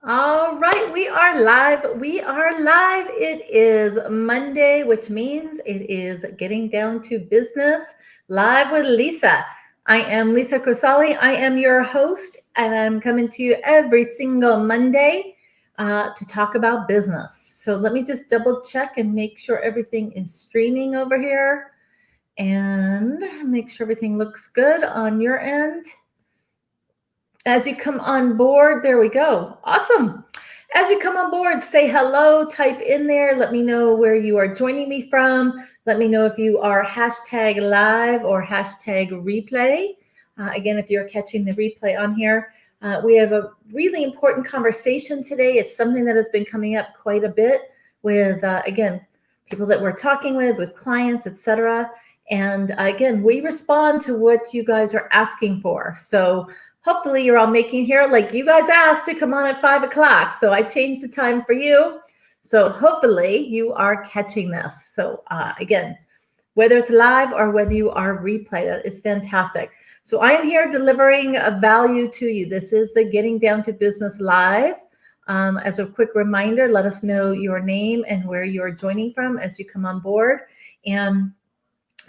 All right, we are live. We are live. It is Monday, which means it is getting down to business live with Lisa. I am Lisa Crosali. I am your host, and I'm coming to you every single Monday to talk about business. So let me just double check and make sure everything is streaming over here and make sure everything looks good on your end. As you come on board, there we go. Awesome. As you come on board, say hello, type in there. Let me know where you are joining me from. Let me know if you are hashtag live or hashtag replay. Again, if you're catching the replay on here, we have a really important conversation today. It's something that has been coming up quite a bit with, again, people that we're talking with clients, etc. And again, we respond to what you guys are asking for. So hopefully you're all making here, like you guys asked to come on at 5 o'clock. So I changed the time for you. So hopefully you are catching this. So again, whether it's live or whether you are replay, that is fantastic. So I am here delivering a value to you. This is the Getting Down to Business Live. As a quick reminder, let us know your name and where you are joining from as you come on board. And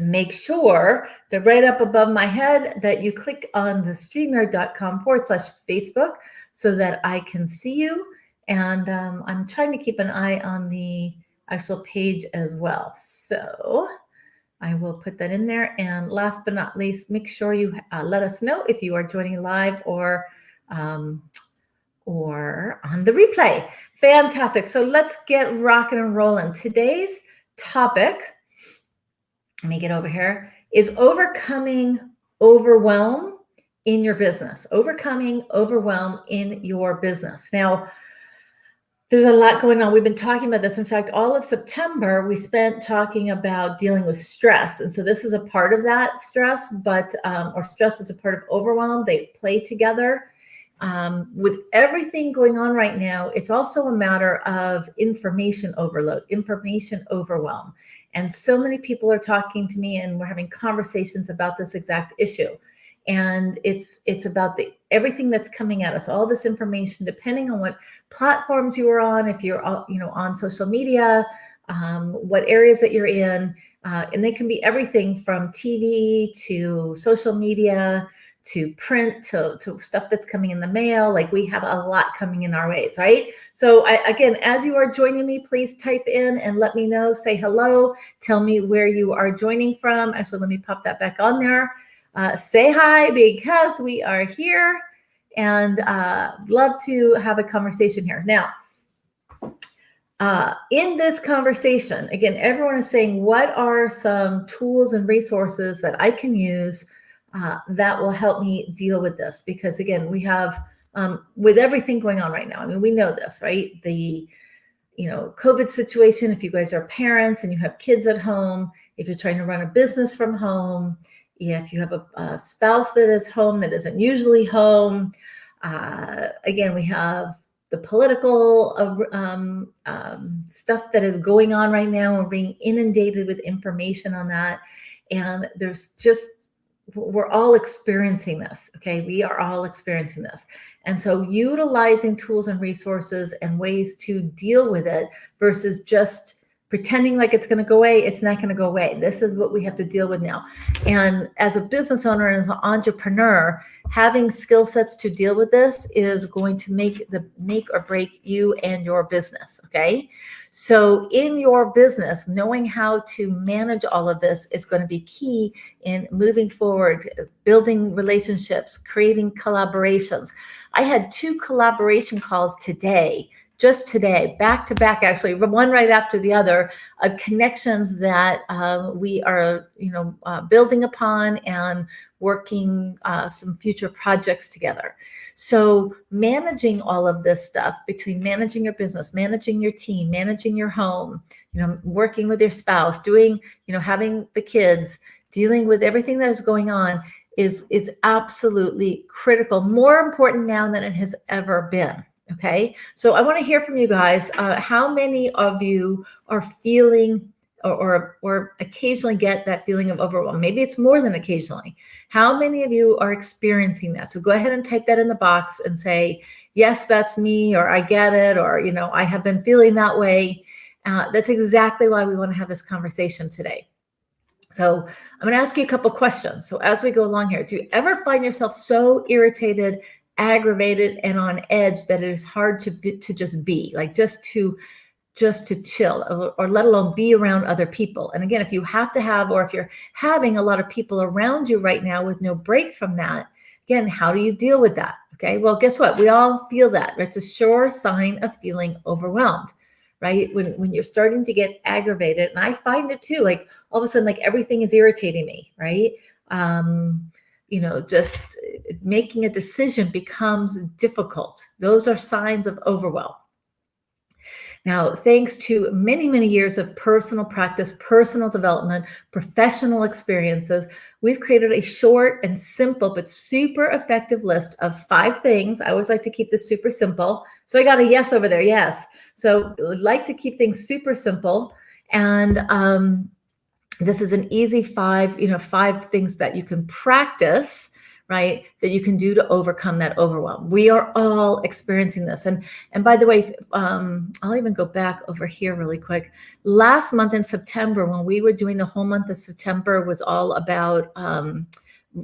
make sure that right up above my head that you click on the streamer.com/Facebook so that I can see you. And I'm trying to keep an eye on the actual page as well. So I will put that in there. And last but not least, make sure you let us know if you are joining live or on the replay. Fantastic. So let's get rocking and rolling. Today's topic, let me get over here, is overcoming overwhelm in your business. Overcoming overwhelm in your business. Now, there's a lot going on. We've been talking about this. In fact, all of September, we spent talking about dealing with stress. And so this is a part of that stress, or stress is a part of overwhelm. They play together. With everything going on right now, it's also a matter of information overload, information overwhelm. And so many people are talking to me and we're having conversations about this exact issue. And it's about everything that's coming at us, all this information, depending on what platforms you are on, if you're on social media, what areas that you're in, and they can be everything from TV to social media to print to stuff that's coming in the mail. Like we have a lot coming in our ways, right? So again, as you are joining me, please type in and let me know, say hello, tell me where you are joining from. Actually, let me pop that back on there. Say hi because we are here and love to have a conversation here. Now, in this conversation, again, everyone is saying, what are some tools and resources that I can use that will help me deal with this? Because again, we have, with everything going on right now, I mean, we know this, right? The, COVID situation, if you guys are parents and you have kids at home, if you're trying to run a business from home, if you have a spouse that is home that isn't usually home, again, we have the political stuff that is going on right now. We're being inundated with information on that. And we're all experiencing this, okay? We are all experiencing this. And so utilizing tools and resources and ways to deal with it versus just pretending like it's going to go away, it's not going to go away. This is what we have to deal with now. And as a business owner and as an entrepreneur, having skill sets to deal with this is going to make or break you and your business, okay? So in your business, knowing how to manage all of this is going to be key in moving forward, building relationships, creating collaborations. I had 2 collaboration calls today, just today, back to back, actually, one right after the other, of connections that we are, building upon and working some future projects together. So managing all of this stuff between managing your business, managing your team, managing your home, working with your spouse, doing, having the kids, dealing with everything that is going on is absolutely critical, more important now than it has ever been. Okay, so I want to hear from you guys. How many of you are feeling or occasionally get that feeling of overwhelm. Maybe it's more than occasionally. How many of you are experiencing that? So go ahead and type that in the box and say, yes, that's me, or I get it, or, I have been feeling that way. That's exactly why we want to have this conversation today. So I'm going to ask you a couple questions. So as we go along here, do you ever find yourself so irritated, aggravated, and on edge that it is hard to just be, like just to chill, or let alone be around other people? And again, if you have to have, or if you're having a lot of people around you right now with no break from that, again, how do you deal with that? Okay, well, guess what? We all feel that. It's a sure sign of feeling overwhelmed, right? When you're starting to get aggravated, and I find it too, like all of a sudden, like everything is irritating me, right? Just making a decision becomes difficult. Those are signs of overwhelm. Now, thanks to many, many years of personal practice, personal development, professional experiences, we've created a short and simple but super effective list of 5 things. I always like to keep this super simple. So I got a yes over there, yes. So I would like to keep things super simple. And this is an easy 5 things that you can practice, right, that you can do to overcome that overwhelm. We are all experiencing this. And by the way, I'll even go back over here really quick. Last month in September, when we were doing the whole month of September, was all about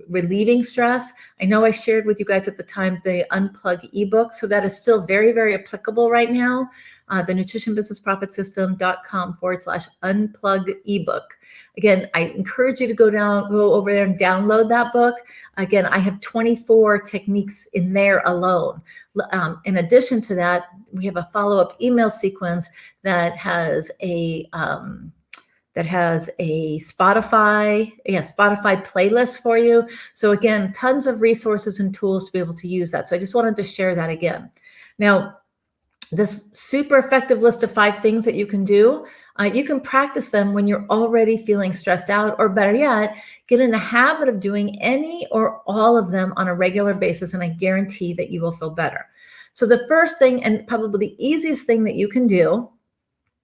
relieving stress. I know I shared with you guys at the time the Unplug ebook. So that is still very, very applicable right now. The nutritionbusinessprofitssystem.com/unplug ebook. Again, I encourage you to go over there and download that book. Again, I have 24 techniques in there alone. In addition to that, we have a follow-up email sequence that has a Spotify playlist for you. So again, tons of resources and tools to be able to use that. So I just wanted to share that again. Now, this super effective list of 5 things that you can do, you can practice them when you're already feeling stressed out, or better yet, get in the habit of doing any or all of them on a regular basis, and I guarantee that you will feel better. So the first thing, and probably the easiest thing that you can do,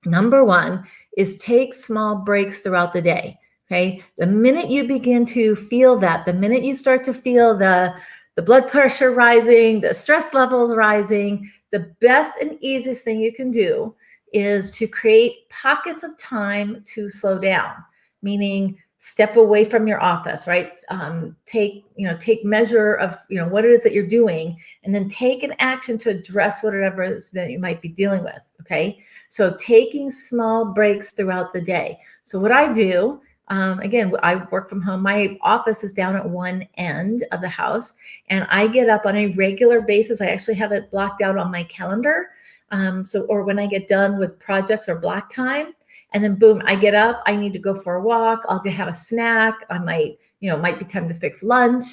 number 1, is take small breaks throughout the day, okay? The minute you begin to feel that, the minute you start to feel the blood pressure rising, the stress levels rising, the best and easiest thing you can do is to create pockets of time to slow down, meaning step away from your office, right? Take measure of, what it is that you're doing, and then take an action to address whatever it is that you might be dealing with, okay? So taking small breaks throughout the day. So what I do, again, I work from home. My office is down at one end of the house, and I get up on a regular basis. I actually have it blocked out on my calendar. Or when I get done with projects or block time, and then boom, I get up, I need to go for a walk. I'll have a snack. I might be time to fix lunch.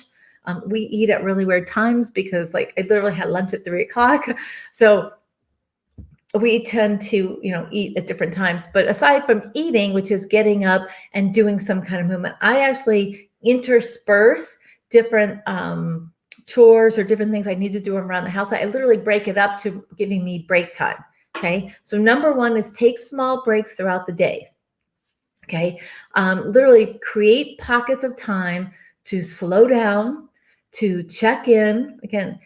We eat at really weird times because I literally had lunch at 3:00. So we tend to, eat at different times. But aside from eating, which is getting up and doing some kind of movement, I actually intersperse different chores or different things I need to do around the house. I literally break it up to giving me break time. Okay. So number 1 is take small breaks throughout the day. Okay. Literally create pockets of time to slow down, to check in. Again,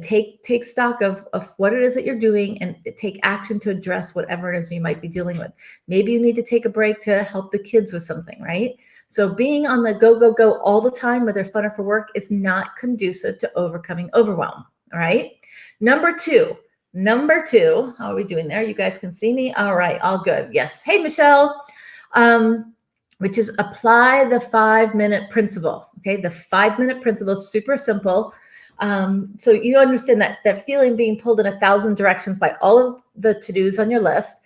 take stock of what it is that you're doing, and take action to address whatever it is you might be dealing with. Maybe you need to take a break to help the kids with something, right? So being on the go all the time, whether fun or for work, is not conducive to overcoming overwhelm, all right? Number two, how are we doing there? You guys can see me? All right, all good. Yes. Hey, Michelle. Which is apply the 5-minute principle, okay? The 5-minute principle is super simple. So you understand that feeling being pulled in 1,000 directions by all of the to-dos on your list.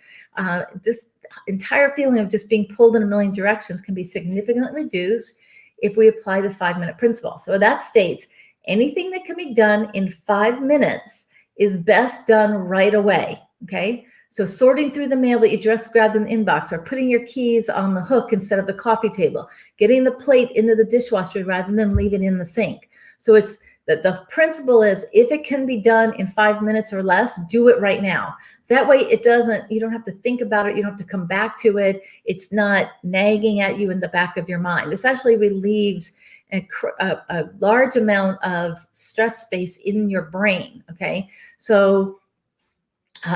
This entire feeling of just being pulled in a million directions can be significantly reduced if we apply the 5-minute principle. So that states anything that can be done in 5 minutes is best done right away, okay? So sorting through the mail that you just grabbed in the inbox, or putting your keys on the hook instead of the coffee table, getting the plate into the dishwasher rather than leave it in the sink. So it's that the principle is, if it can be done in 5 minutes or less, do it right now. That way you don't have to think about it. You don't have to come back to it. It's not nagging at you in the back of your mind. This actually relieves a large amount of stress space in your brain. Okay. So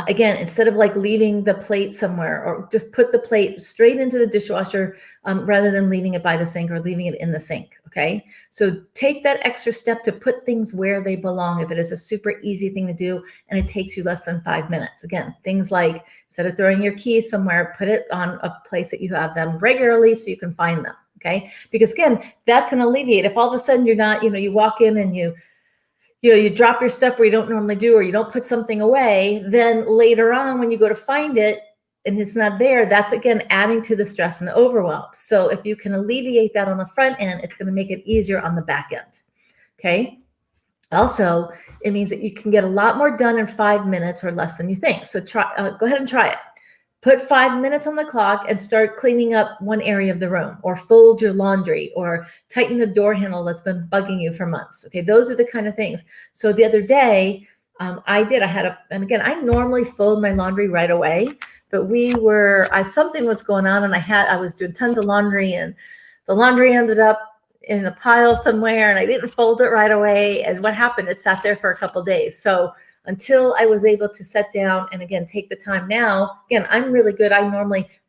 again, instead of like leaving the plate somewhere, or just put the plate straight into the dishwasher rather than leaving it by the sink or leaving it in the sink. Okay. So take that extra step to put things where they belong. If it is a super easy thing to do and it takes you less than 5 minutes, again, things like instead of throwing your keys somewhere, put it on a place that you have them regularly so you can find them. Okay. Because again, that's going to alleviate. If all of a sudden you're not, you walk in and you drop your stuff where you don't normally do, or you don't put something away, then later on when you go to find it and it's not there, that's again adding to the stress and the overwhelm. So if you can alleviate that on the front end, it's going to make it easier on the back end. Okay. Also, it means that you can get a lot more done in 5 minutes or less than you think. So go ahead and try it. Put 5 minutes on the clock and start cleaning up one area of the room, or fold your laundry, or tighten the door handle that's been bugging you for months. Okay, those are the kind of things. So the other day, and again, I normally fold my laundry right away, but something was going on, and I was doing tons of laundry, and the laundry ended up in a pile somewhere, and I didn't fold it right away. And what happened? It sat there for a couple of days. So until I was able to sit down and again, take the time now, again, I'm really good.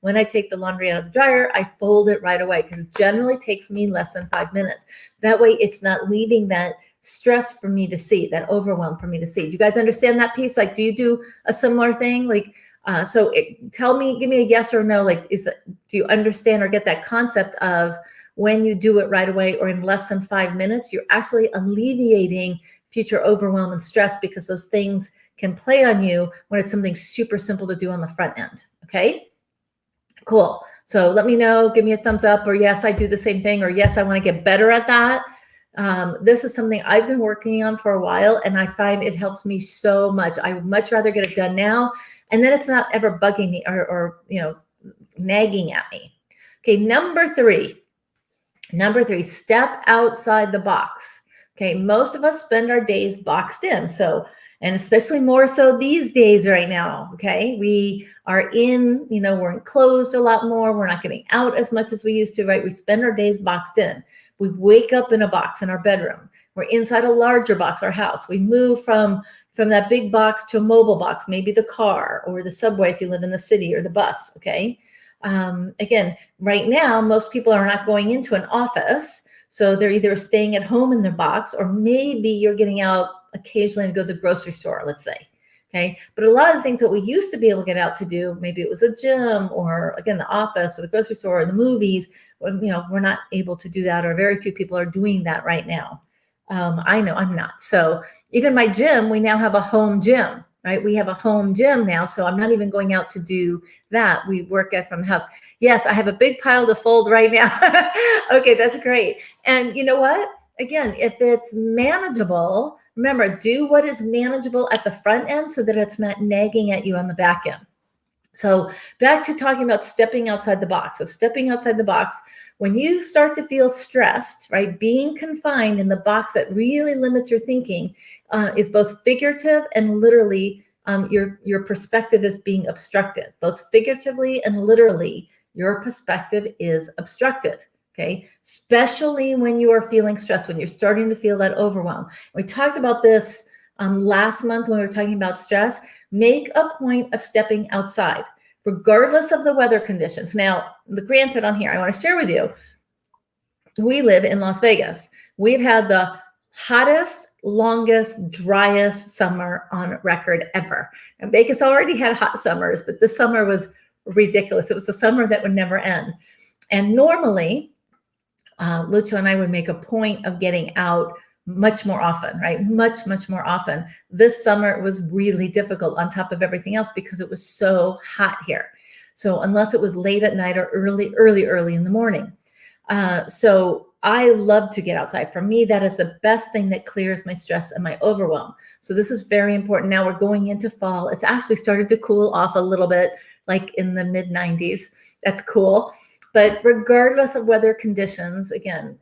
When I take the laundry out of the dryer, I fold it right away because it generally takes me less than 5 minutes. That way it's not leaving that stress for me to see, that overwhelm for me to see. Do you guys understand that piece? Like, do you do a similar thing? Like, give me a yes or no. Like, do you understand or get that concept of when you do it right away or in less than 5 minutes, you're actually alleviating future overwhelm and stress, because those things can play on you when it's something super simple to do on the front end. Okay, cool. So let me know, give me a thumbs up, or yes, I do the same thing, or yes, I want to get better at that. This is something I've been working on for a while, and I find it helps me so much. I would much rather get it done now, and then it's not ever bugging me or nagging at me. Okay, number three, step outside the box. Okay, most of us spend our days boxed in. So, and especially more so these days right now, okay? We are we're enclosed a lot more. We're not getting out as much as we used to, right? We spend our days boxed in. We wake up in a box in our bedroom. We're inside a larger box, our house. We move from that big box to a mobile box, maybe the car or the subway if you live in the city, or the bus, okay? Again, right now, most people are not going into an office. So they're either staying at home in their box, or maybe you're getting out occasionally to go to the grocery store, let's say. Okay. But a lot of the things that we used to be able to get out to do, maybe it was a gym, or again, the office or the grocery store or the movies, we're not able to do that, or very few people are doing that right now. I know I'm not. So even my gym, we now have a home gym, right? We have a home gym now. So I'm not even going out to do that. We work out from the house. Yes, I have a big pile to fold right now. Okay, that's great. And you know what? Again, if it's manageable, remember, do what is manageable at the front end so that it's not nagging at you on the back end. So back to talking about stepping outside the box. So stepping outside the box, when you start to feel stressed, right, being confined in the box that really limits your thinking is both figurative and literally. Your perspective is being obstructed. Both figuratively and literally, your perspective is obstructed. Okay, especially when you are feeling stressed, when you're starting to feel that overwhelm. We talked about this last month when we were talking about stress. Make a point of stepping outside, regardless of the weather conditions. Now, granted, on here, I want to share with you, we live in Las Vegas. We've had the hottest, longest, driest summer on record ever. And Vegas already had hot summers, but this summer was ridiculous. It was the summer that would never end. And normally, Lucho and I would make a point of getting out much more often, right? Much, much more often. This summer it was really difficult on top of everything else because it was so hot here. So unless it was late at night or early in the morning. So I love to get outside. For me, that is the best thing that clears my stress and my overwhelm. So this is very important. Now we're going into fall. It's actually started to cool off a little bit, like in the mid 90s. That's cool. But regardless of weather conditions, again,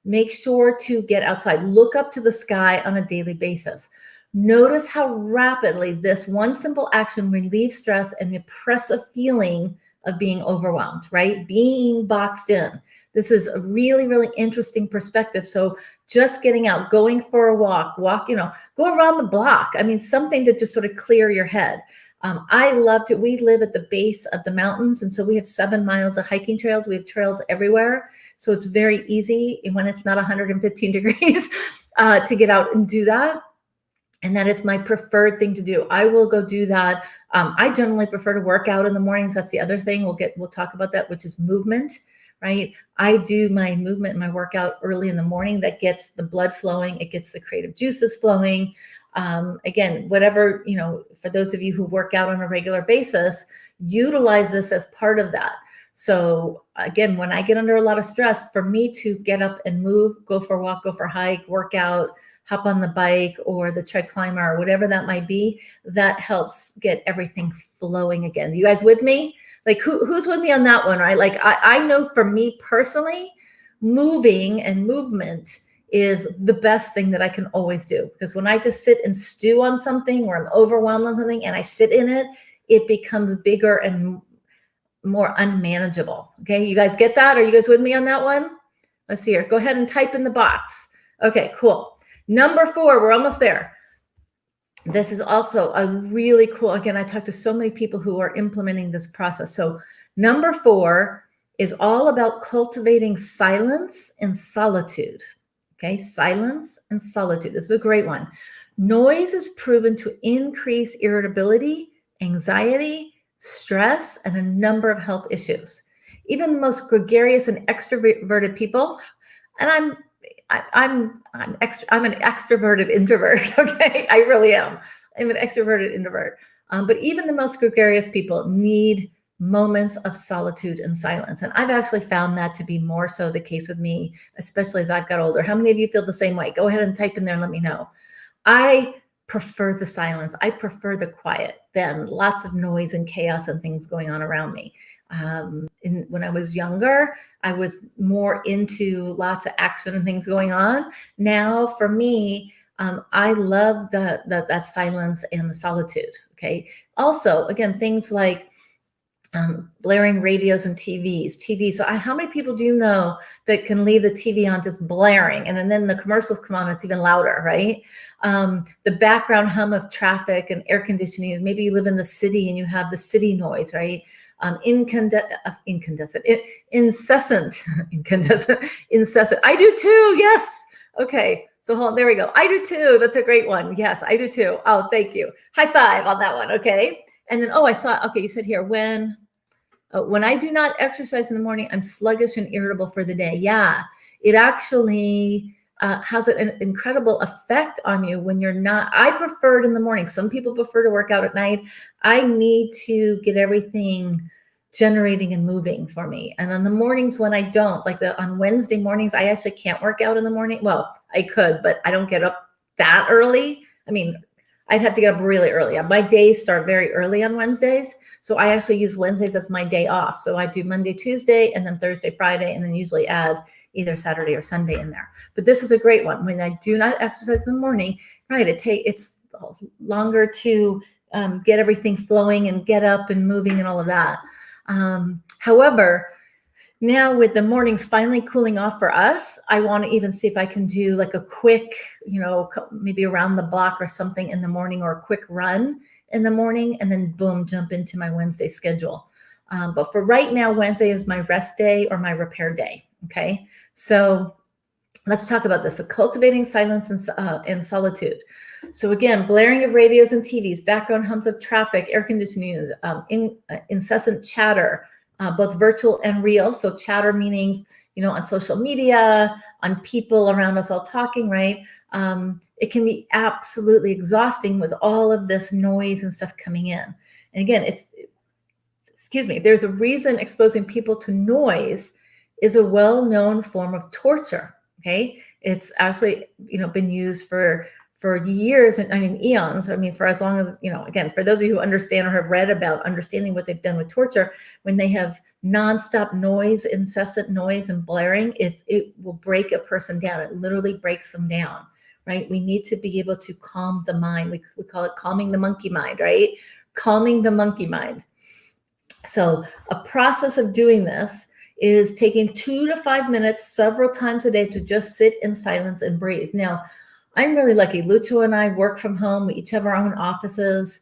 make sure to get outside. Look up to the sky on a daily basis. Notice how rapidly this one simple action relieves stress and the oppressive feeling of being overwhelmed, right? Being boxed in. This is a really, really interesting perspective. So just getting out, going for a walk, go around the block. I mean, something to just sort of clear your head. I love to, we live at the base of the mountains. And so we have 7 miles of hiking trails. We have trails everywhere. So it's very easy when it's not 115 degrees to get out and do that. And that is my preferred thing to do. I will go do that. I generally prefer to work out in the mornings. That's the other thing. We'll talk about that, which is movement, right? I do my movement, my workout early in the morning. That gets the blood flowing. It gets the creative juices flowing. Again, whatever, for those of you who work out on a regular basis, utilize this as part of that. So again, when I get under a lot of stress, for me to get up and move, go for a walk, go for a hike, work out, hop on the bike or the tread climber or whatever that might be, that helps get everything flowing again. You guys with me? Like who's with me on that one, right? Like I know for me personally, moving and movement is the best thing that I can always do, because when I just sit and stew on something or I'm overwhelmed on something and I sit in it, it becomes bigger and more unmanageable. Okay, you guys get that? Are you guys with me on that one? Let's see here. Go ahead and type in the box. Okay, cool. Number 4, we're almost there. This is also a really cool, again, I talked to so many people who are implementing this process. So number 4 is all about cultivating silence and solitude. Okay, silence and solitude. This is a great one. Noise is proven to increase irritability, anxiety, stress, and a number of health issues. Even the most gregarious and extroverted people, and I'm an extroverted introvert. Okay, I really am. I'm an extroverted introvert. But even the most gregarious people need moments of solitude and silence. And I've actually found that to be more so the case with me, especially as I've got older. How many of you feel the same way? Go ahead and type in there and let me know. I prefer the silence. I prefer the quiet than lots of noise and chaos and things going on around me. When I was younger, I was more into lots of action and things going on. Now, for me, I love that silence and the solitude. Okay. Also, again, things like blaring radios and TVs. So how many people do you know that can leave the TV on just blaring, and then the commercials come on, it's even louder, right? The background hum of traffic and air conditioning. Maybe you live in the city and you have the city noise, right? Incessant. I do too. Yes. Okay. So hold on. There we go. I do too. That's a great one. Yes, I do too. Oh, thank you. High five on that one. Okay. And then, I saw, okay, you said here, when I do not exercise in the morning, I'm sluggish and irritable for the day. Yeah, it actually has an incredible effect on you when you're not. I prefer it in the morning. Some people prefer to work out at night. I need to get everything generating and moving for me. And on the mornings when I don't, like on Wednesday mornings, I actually can't work out in the morning. Well, I could, but I don't get up that early. I mean, I'd have to get up really early. My days start very early on Wednesdays. So I actually use Wednesdays as my day off. So I do Monday, Tuesday, and then Thursday, Friday, and then usually add either Saturday or Sunday in there. But this is a great one. When I do not exercise in the morning, right, it's longer to get everything flowing and get up and moving and all of that. However, now with the mornings finally cooling off for us, I want to even see if I can do like a quick, maybe around the block or something in the morning, or a quick run in the morning, and then boom, jump into my Wednesday schedule. But for right now, Wednesday is my rest day or my repair day. Okay. So let's talk about this. So cultivating silence and solitude. So again, blaring of radios and TVs, background hums of traffic, air conditioning, incessant chatter, both virtual and real. So chatter meaning, on social media, on people around us all talking, right? It can be absolutely exhausting with all of this noise and stuff coming in. And again, there's a reason exposing people to noise is a well-known form of torture. Okay. It's actually, been used for years, and eons. For as long as, again, for those of you who understand or have read about understanding what they've done with torture, when they have nonstop noise, incessant noise and blaring, it will break a person down. It literally breaks them down, right? We need to be able to calm the mind. We call it calming the monkey mind, right? Calming the monkey mind. So a process of doing this is taking 2 to 5 minutes several times a day to just sit in silence and breathe. Now, I'm really lucky. Lucho and I work from home. We each have our own offices.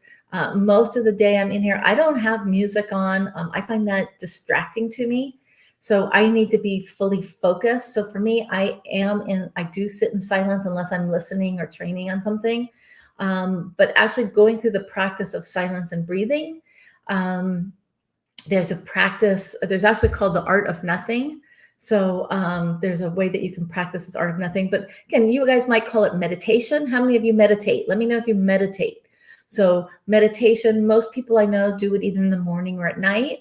Most of the day I'm in here. I don't have music on. I find that distracting to me. So I need to be fully focused. So for me, I do sit in silence unless I'm listening or training on something. But actually going through the practice of silence and breathing, there's a practice, there's actually called the art of nothing. So there's a way that you can practice this art of nothing. But again, you guys might call it meditation. How many of you meditate? Let me know if you meditate. So meditation, most people I know do it either in the morning or at night.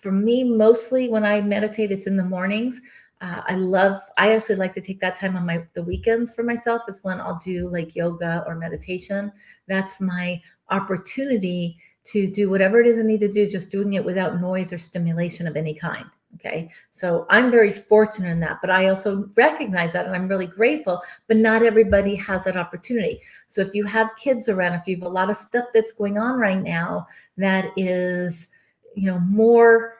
For me, mostly when I meditate, it's in the mornings. I actually like to take that time on the weekends for myself is when I'll do like yoga or meditation. That's my opportunity to do whatever it is I need to do, just doing it without noise or stimulation of any kind. Okay. So I'm very fortunate in that, but I also recognize that and I'm really grateful, but not everybody has that opportunity. So if you have kids around, if you have a lot of stuff that's going on right now, that is, more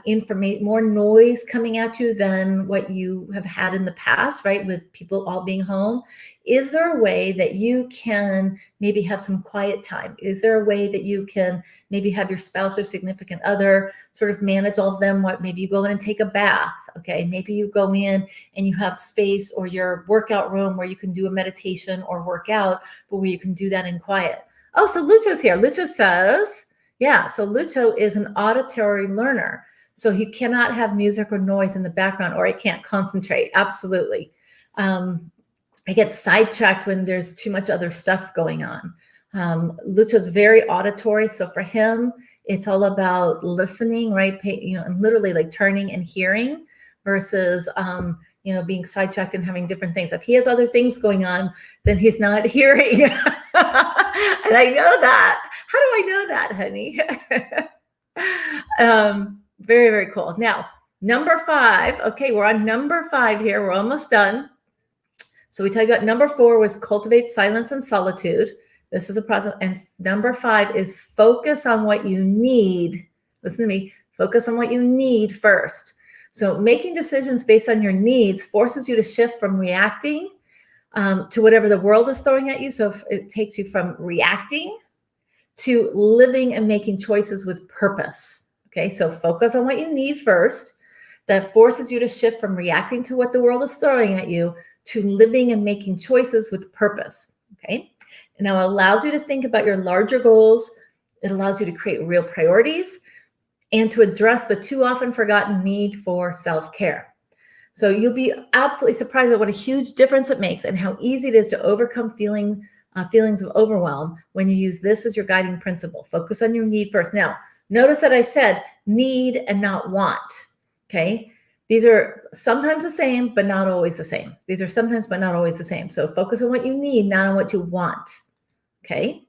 information, more noise coming at you than what you have had in the past, right? With people all being home. Is there a way that you can maybe have some quiet time? Is there a way that you can maybe have your spouse or significant other sort of manage all of them? Maybe you go in and take a bath. Okay. Maybe you go in and you have space or your workout room where you can do a meditation or workout, but where you can do that in quiet. Oh, so Lucho's here. Lucho says, yeah, so Lucho is an auditory learner. So he cannot have music or noise in the background or he can't concentrate. Absolutely. I get sidetracked when there's too much other stuff going on. Lucho's very auditory. So for him, it's all about listening, right? And literally like turning and hearing versus, being sidetracked and having different things. If he has other things going on, then he's not hearing. And I know that. How do I know that, honey? Very, very cool. Now, number 5. Okay, we're on number 5 here. We're almost done. So we talked about number 4 was cultivate silence and solitude. This is a process. And number 5 is focus on what you need. Listen to me. Focus on what you need first. So making decisions based on your needs forces you to shift from reacting to whatever the world is throwing at you. So it takes you from reacting to living and making choices with purpose. Okay, so focus on what you need first. That forces you to shift from reacting to what the world is throwing at you to living and making choices with purpose. Okay, and now it allows you to think about your larger goals. It allows you to create real priorities and to address the too often forgotten need for self-care. So you'll be absolutely surprised at what a huge difference it makes and how easy it is to overcome feelings of overwhelm when you use this as your guiding principle. Focus on your need first. Now, notice that I said need and not want. Okay. These are sometimes the same, but not always the same. These are sometimes, but not always the same. So focus on what you need, not on what you want. Okay.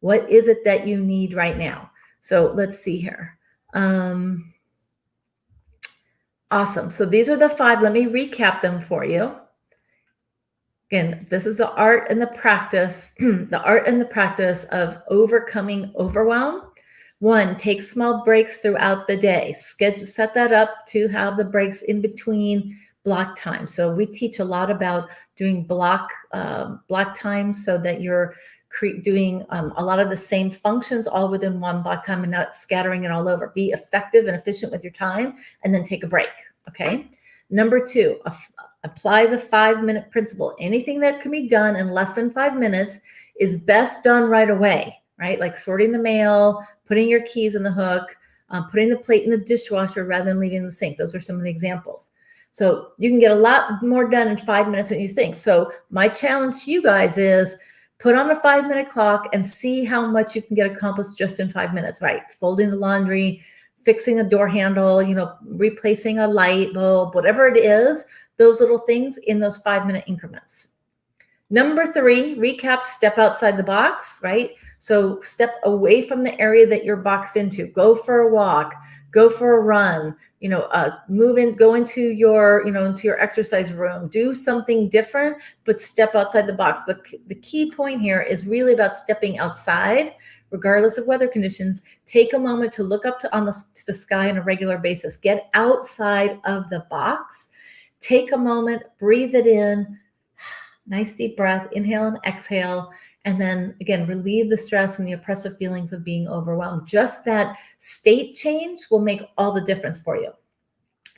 What is it that you need right now? So let's see here. Awesome. So these are the 5. Let me recap them for you. Again, this is the art and the practice, the art and the practice of overcoming overwhelm. 1, take small breaks throughout the day. Set that up to have the breaks in between block time. So we teach a lot about doing block time so that you're doing a lot of the same functions all within one block time and not scattering it all over. Be effective and efficient with your time and then take a break. Okay. Number 2, apply the 5-minute principle. Anything that can be done in less than 5 minutes is best done right away, right? Like sorting the mail, putting your keys in the hook, putting the plate in the dishwasher rather than leaving in the sink. Those are some of the examples. So you can get a lot more done in 5 minutes than you think. So my challenge to you guys is put on a 5-minute clock and see how much you can get accomplished just in 5 minutes, right? Folding the laundry, fixing a door handle, replacing a light bulb, whatever it is, those little things in those 5-minute increments. Number 3, recap, step outside the box, right? So step away from the area that you're boxed into. Go for a walk, go for a run, go into your, into your exercise room, do something different, but step outside the box. The key point here is really about stepping outside, regardless of weather conditions. Take a moment to look up to the sky on a regular basis. Get outside of the box. Take a moment, breathe it in, nice deep breath, inhale and exhale. And then again, relieve the stress and the oppressive feelings of being overwhelmed. Just that state change will make all the difference for you.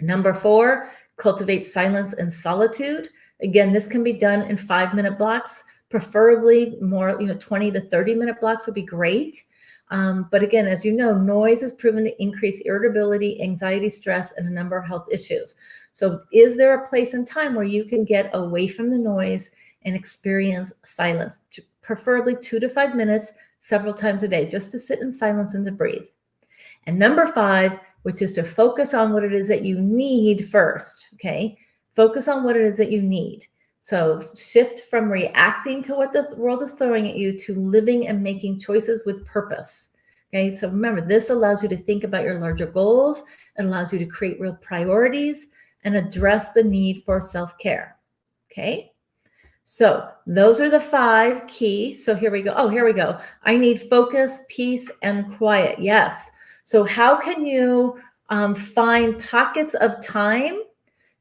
Number 4, cultivate silence and solitude. Again, this can be done in 5-minute blocks, preferably more, 20 to 30-minute blocks would be great. But again, as you know, noise is proven to increase irritability, anxiety, stress, and a number of health issues. So is there a place and time where you can get away from the noise and experience silence? Preferably 2 to 5 minutes, several times a day, just to sit in silence and to breathe. And number 5, which is to focus on what it is that you need first, okay? Focus on what it is that you need. So shift from reacting to what the world is throwing at you to living and making choices with purpose, okay? So remember, this allows you to think about your larger goals. It allows you to create real priorities and address the need for self-care, okay? So those are the 5 keys. So here we go. Oh, here we go. I need focus, peace, and quiet. Yes. So how can you find pockets of time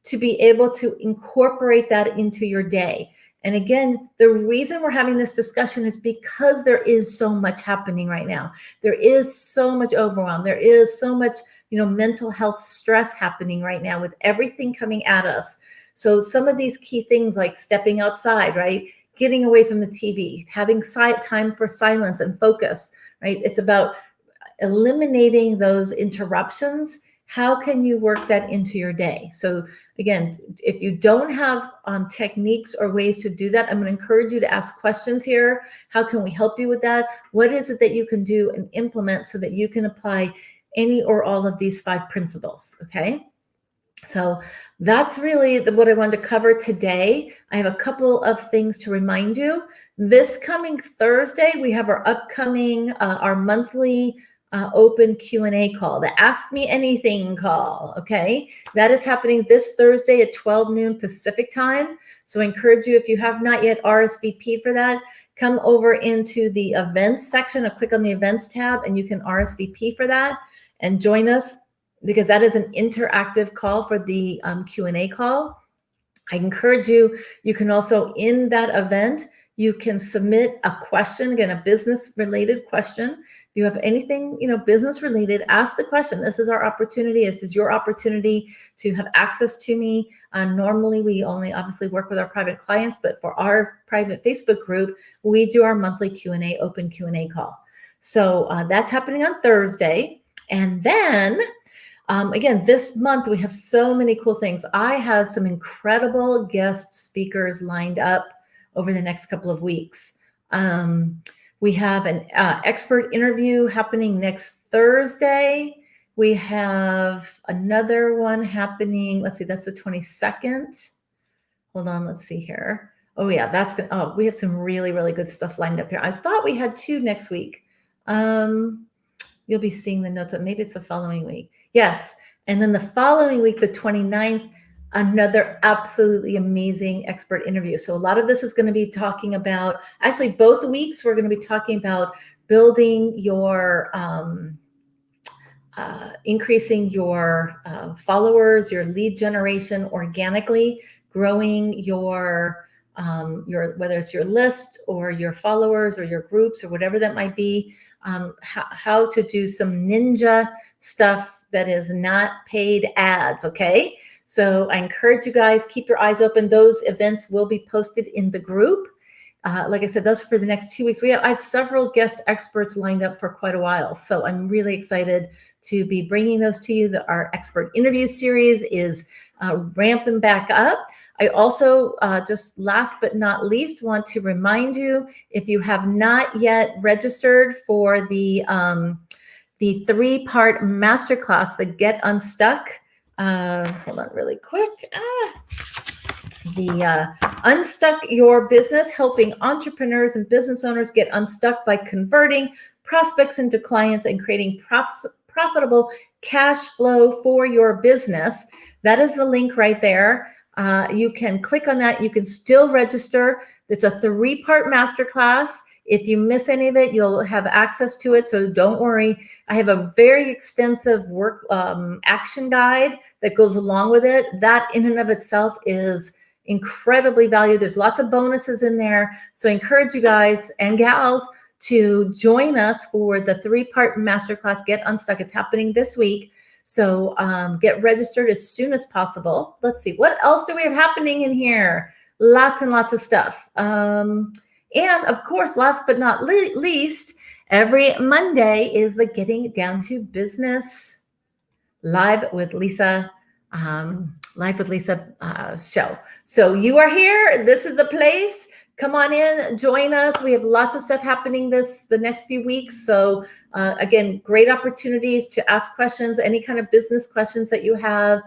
to be able to incorporate that into your day? And again, the reason we're having this discussion is because there is so much happening right now. There is so much overwhelm. There is so much, mental health stress happening right now with everything coming at us. So some of these key things like stepping outside, right? Getting away from the TV, having time for silence and focus, right? It's about eliminating those interruptions. How can you work that into your day? So again, if you don't have techniques or ways to do that, I'm going to encourage you to ask questions here. How can we help you with that? What is it that you can do and implement so that you can apply any or all of these 5 principles, okay? So that's really what I wanted to cover today. I have a couple of things to remind you. This coming Thursday, we have our upcoming, our monthly open Q&A call, the Ask Me Anything call, okay? That is happening this Thursday at 12 noon Pacific time. So I encourage you, if you have not yet RSVP for that, come over into the events section or click on the events tab and you can RSVP for that and join us, because that is an interactive call for the Q&A call. I encourage you, you can also, in that event, you can submit a question, again, a business-related question. If you have anything, business-related, ask the question. This is our opportunity. This is your opportunity to have access to me. Normally, we only obviously work with our private clients, but for our private Facebook group, we do our monthly Q&A, open Q&A call. So that's happening on Thursday. And then, again, this month, we have so many cool things. I have some incredible guest speakers lined up over the next couple of weeks. We have an expert interview happening next Thursday. We have another one happening. Let's see, that's the 22nd. Hold on, let's see here. Oh yeah, that's good. Oh, we have some really, really good stuff lined up here. I thought we had 2 next week. You'll be seeing the notes. Maybe it's the following week. Yes. And then the following week, the 29th, another absolutely amazing expert interview. So a lot of this is going to be talking about, actually both weeks, we're going to be talking about building your, increasing your followers, your lead generation organically, growing your, whether it's your list or your followers or your groups or whatever that might be, how to do some ninja stuff that is not paid ads, okay? So I encourage you guys, keep your eyes open. Those events will be posted in the group. Like I said, those are for the next 2 weeks. I have several guest experts lined up for quite a while. So I'm really excited to be bringing those to you. Our expert interview series is ramping back up. I also, just last but not least, want to remind you, if you have not yet registered for the 3-part masterclass, the Get Unstuck. Hold on really quick. The Unstuck Your Business, helping entrepreneurs and business owners get unstuck by converting prospects into clients and creating profitable cash flow for your business. That is the link right there. You can click on that. You can still register. It's a 3-part masterclass. If you miss any of it, you'll have access to it. So don't worry. I have a very extensive work action guide that goes along with it. That in and of itself is incredibly valued. There's lots of bonuses in there. So I encourage you guys and gals to join us for the 3-part masterclass, Get Unstuck. It's happening this week. So get registered as soon as possible. Let's see, what else do we have happening in here? Lots and lots of stuff. And of course, last but not least, every Monday is the Getting Down to Business Live with Lisza show. So you are here. This is the place. Come on in, join us. We have lots of stuff happening the next few weeks. So again, great opportunities to ask questions, any kind of business questions that you have,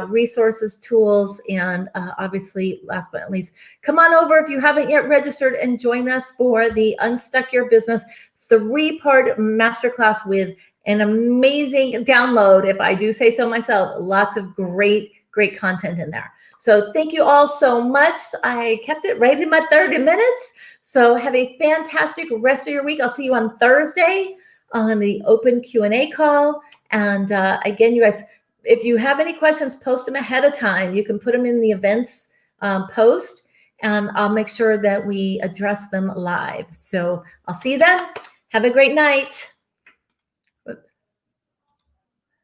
resources, tools, and obviously, last but not least, come on over if you haven't yet registered and join us for the Unstuck Your Business 3-part masterclass with an amazing download, if I do say so myself. Lots of great content in there. So thank you all so much. I kept it right in my 30 minutes. So have a fantastic rest of your week. I'll see you on Thursday on the open Q&A call. And again, you guys, if you have any questions, post them ahead of time. You can put them in the events post, and I'll make sure that we address them live. So I'll see you then. Have a great night.